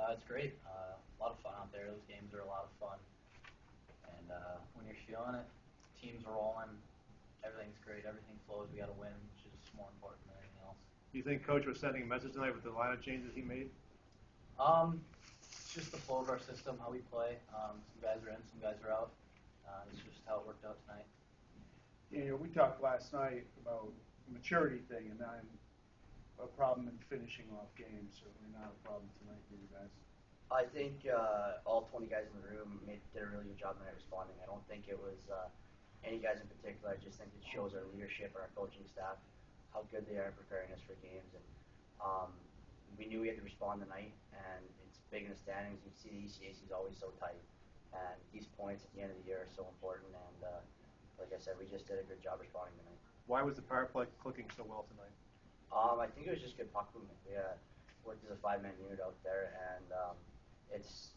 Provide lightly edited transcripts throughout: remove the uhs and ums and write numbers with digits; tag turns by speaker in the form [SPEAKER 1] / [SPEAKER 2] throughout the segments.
[SPEAKER 1] It's great. A lot of fun out there. Those games are a lot of fun. And when you're feeling it, team's rolling, everything's great, everything flows. We got to win, which is more important than anything else.
[SPEAKER 2] Do you think Coach was sending a message tonight with the lineup changes he made?
[SPEAKER 1] It's just the flow of our system, how we play. Some guys are in, some guys are out. It's just how it worked out tonight.
[SPEAKER 3] You know, we talked last night about the maturity thing, and I'm a problem in finishing off games. Certainly not a problem tonight for you guys.
[SPEAKER 4] I think all 20 guys in the room did a really good job tonight responding. I don't think it was any guys in particular. I just think it shows our leadership and our coaching staff how good they are preparing us for games. And we knew we had to respond tonight, and it's big in the standings. You see the ECAC is always so tight, and these points at the end of the year are so important. And like I said, we just did a good job responding tonight.
[SPEAKER 2] Why was the power play clicking so well tonight?
[SPEAKER 4] I think it was just good puck movement. We worked as a 5-man unit out there, and it's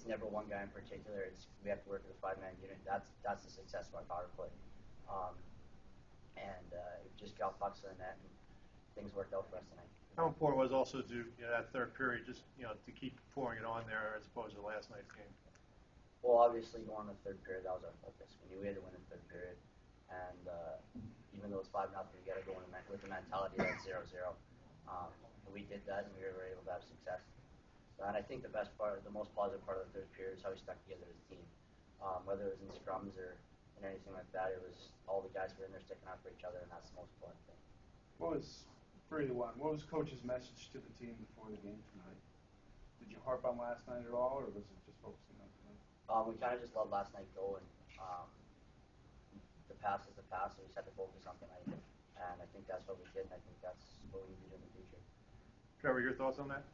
[SPEAKER 4] never one guy in particular. We have to work as a 5-man unit. That's the success of our power play. It just got pucks in the net, and things worked out for us tonight.
[SPEAKER 2] How important was also to that third period, just to keep pouring it on there as opposed to last night's game?
[SPEAKER 4] Well, obviously going to the third period, that was our focus. We knew we had to win the third period, and even though it's 5-0, you got to go in with the mentality that it's 0-0. We did that, and we were able to have success. And I think the most positive part of the third period is how we stuck together as a team. Whether it was in scrums or in anything like that, it was all the guys were in there sticking out for each other, and that's the most important thing.
[SPEAKER 3] What was Coach's message to the team before the game tonight? Did you harp on last night at all, or was it just focusing on tonight?
[SPEAKER 4] We kind of just let last night go, and the past is the past, so we just had to focus on tonight. And I think that's what we did, and I think that's what we need to do in the future.
[SPEAKER 2] Trevor, your thoughts on that?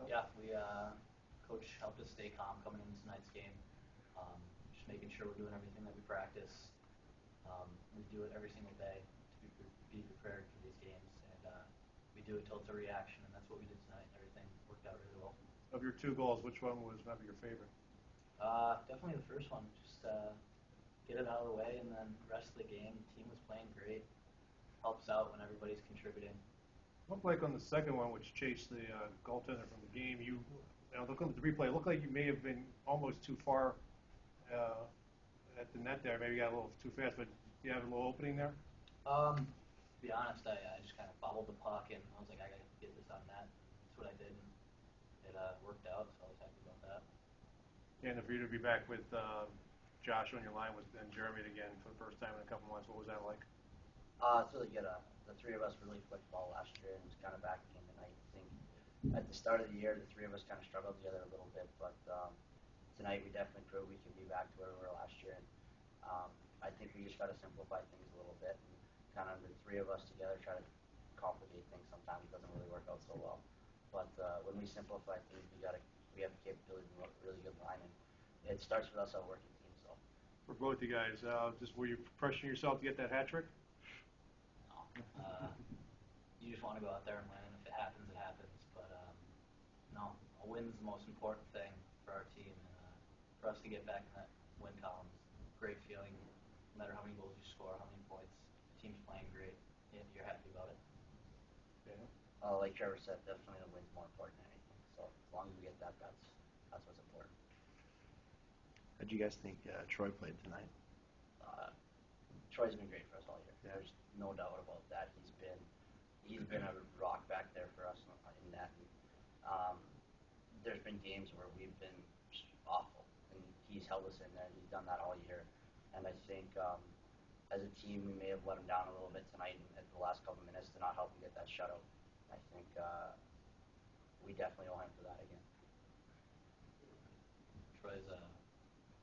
[SPEAKER 1] Yeah, Coach helped us stay calm coming into tonight's game. Just making sure we're doing everything that we practice. We do it every single day to be prepared for these games, and we do it till it's a reaction, and that's what we did tonight. Everything worked out really well.
[SPEAKER 2] Of your 2 goals, which one was maybe your favorite?
[SPEAKER 1] Definitely the first one. Just get it out of the way, and then the rest of the game, the team was playing great. Helps out when everybody's contributing.
[SPEAKER 2] Looked like on the second one, which chased the goaltender from the game, looking at the replay, it looked like you may have been almost too far at the net there. Maybe you got a little too fast, but do you have a little opening there?
[SPEAKER 1] To be honest, I just kind of bobbled the puck, and I was like, I got to get this on net. That's what I did, and it worked out, so I was happy about that.
[SPEAKER 2] And for you to be back with Josh on your line and Jeremy again for the first time in a couple months, what was that like?
[SPEAKER 4] It's really good. The 3 of us really flicked the ball last year, and it was kind of back again tonight. I think at the start of the year, the 3 of us kind of struggled together a little bit, but tonight we definitely proved we could be back to where we were last year. And I think we just got to simplify things a little bit, and kind of the 3 of us together try to complicate things. Sometimes it doesn't really work out so well. But when we simplify things, we have the capability to work a really good line, and it starts with us, our working team. So
[SPEAKER 2] for both you guys, were you pressuring yourself to get that hat trick?
[SPEAKER 1] You just want to go out there and win. If it happens, it happens. But no, a win's the most important thing for our team. And for us to get back in that win column is a great feeling. No matter how many goals you score, how many points, the team's playing great. You're happy about it.
[SPEAKER 2] Yeah.
[SPEAKER 4] Like Trevor said, definitely the win's more important than anything. So as long as we get that, that's what's important.
[SPEAKER 5] How do you guys think Troy played tonight?
[SPEAKER 4] Troy's been great for us all year.
[SPEAKER 5] Yeah.
[SPEAKER 4] There's no doubt about that. He's been a rock back there for us in that. There's been games where we've been awful, and he's held us in there. He's done that all year, and I think as a team we may have let him down a little bit tonight at the last couple of minutes to not help him get that shutout. I think we definitely owe him for that again.
[SPEAKER 1] Troy's a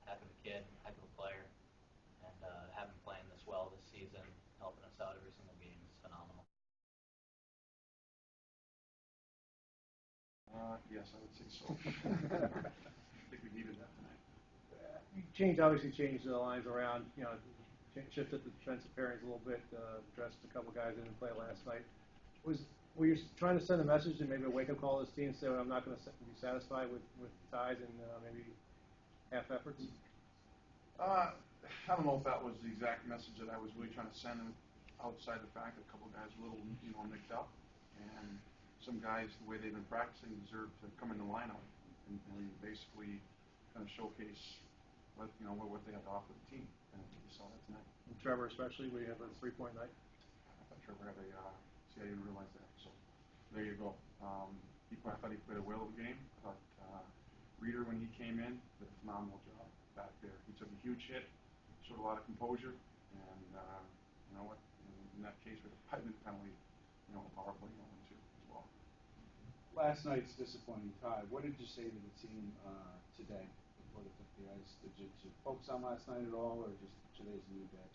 [SPEAKER 1] heck of a kid, heck of a player, and having him playing this well this season, helping us out every single game is phenomenal.
[SPEAKER 6] Yes, I would say so. I think we needed that tonight.
[SPEAKER 2] You obviously changed the lines around, shifted the defensive pairings a little bit, dressed a couple guys in and play last night. Were you trying to send a message and maybe a wake-up call to this team and say, well, I'm not going to be satisfied with ties and maybe half efforts?
[SPEAKER 6] I don't know if that was the exact message that I was really trying to send outside the fact that a couple guys were a little, nicked up. And some guys, the way they've been practicing, deserve to come in the lineup and basically kind of showcase what they have to offer the team. And you saw that tonight.
[SPEAKER 2] And Trevor, especially, we have a 3-point night.
[SPEAKER 6] I thought Trevor had a. See, I didn't realize that. So there you go. I thought he played a whale of a game. I thought Reeder, when he came in, did a phenomenal job back there. He took a huge hit, showed a lot of composure, and you know what? In that case, with a 5-minute penalty, a power play going too as well.
[SPEAKER 3] Last night's disappointing tie. What did you say to the team today before they took the ice? Did you focus on last night at all, or just today's a new day?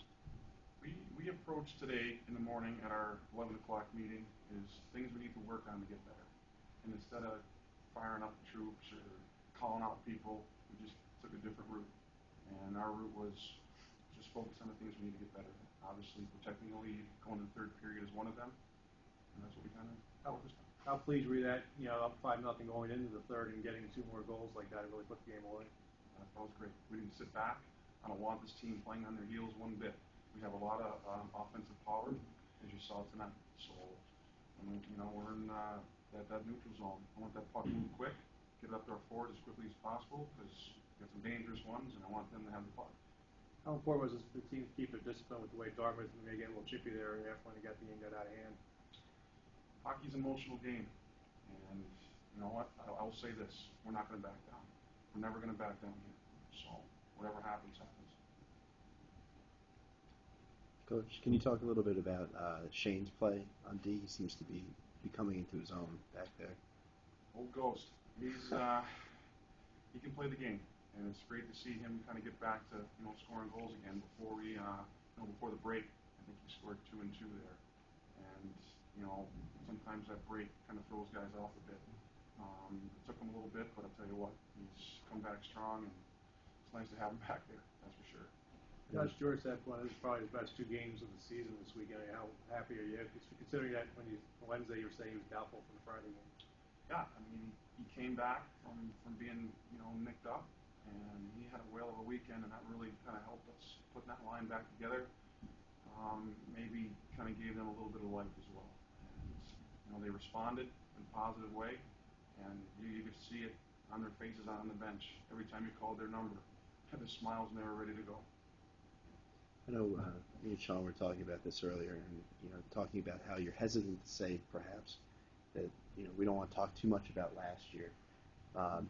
[SPEAKER 6] We approached today in the morning at our 11 o'clock meeting is things we need to work on to get better. And instead of firing up the troops or calling out people, we just took a different route. And our route was just focus on the things we need to get better at. Obviously, protecting the lead, going to the third period is one of them. And that's what we kind of focused on.
[SPEAKER 2] How pleased were you that, up 5-0 going into the third and getting 2 more goals like that? It really put the game away.
[SPEAKER 6] That was great. We didn't sit back. I don't want this team playing on their heels one bit. We have a lot of offensive power, as you saw tonight. So, we're in that neutral zone. I want that puck moved quick, get it up to our forward as quickly as possible, because we got some dangerous ones, and I want them to have the puck.
[SPEAKER 2] How important was it for the team to keep their discipline with the way Dartmouth may get a little chippy there after when the game got out of hand?
[SPEAKER 6] Hockey's an emotional game, and you know what? I'll say this: we're not going to back down. We're never going to back down here. So whatever happens, happens.
[SPEAKER 5] Coach, can you talk a little bit about Shane's play on D? He seems to be coming into his own back there.
[SPEAKER 6] Old Ghost. He can play the game, and it's great to see him kind of get back to scoring goals again. Before the break, I think he scored 2 and 2 there, and sometimes that break kind of throws guys off a bit. It took him a little bit, but I'll tell you what, he's come back strong, and it's nice to have him back there. That's for sure.
[SPEAKER 2] Josh Stewart said this is probably his best 2 games of the season this weekend. How happy are you? Considering that on Wednesday you were saying he was doubtful for the Friday game.
[SPEAKER 6] Yeah, I mean, he came back from being nicked up, and he had a whale of a weekend, and that really kind of helped us putting that line back together. Maybe kind of gave them a little bit of life as well. And, they responded in a positive way, and you could see it on their faces on the bench every time you called their number. The smiles, and they were ready to go.
[SPEAKER 5] I know me and Sean were talking about this earlier, and talking about how you're hesitant to say perhaps that we don't want to talk too much about last year.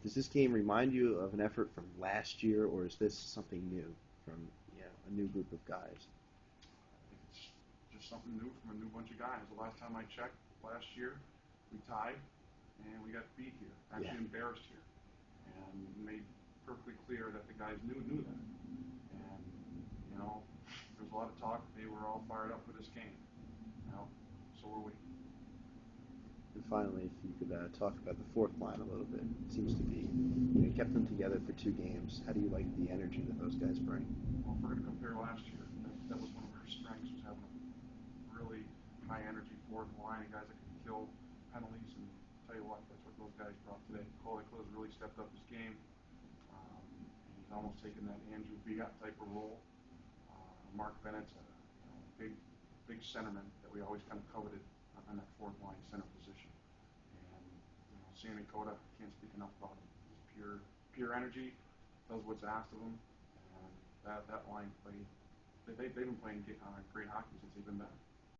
[SPEAKER 5] Does this game remind you of an effort from last year, or is this something new from a new group of guys?
[SPEAKER 6] I think it's just something new from a new bunch of guys. The last time I checked, last year, we tied and we got beat here. Actually embarrassed here, and made perfectly clear that the guys knew that. And there was a lot of talk. They were all fired up for this game. So were we.
[SPEAKER 5] And finally, if you could talk about the fourth line a little bit. It seems to be, you kept them together for 2 games. How do you like the energy that those guys bring?
[SPEAKER 6] Well, if we're going to compare last year, that was one of our strengths, was having a really high energy fourth line, and guys that could kill penalties. And I'll tell you what, that's what those guys brought today. Cole has really stepped up his game. And he's almost taken that Andrew Bigot type of role. Mark Bennett's a big centerman that we always kind of coveted on that fourth line center position. And Sam Dakota, can't speak enough about him. He's pure energy, does what's asked of him, and that line played. They've been playing great hockey since they've been back.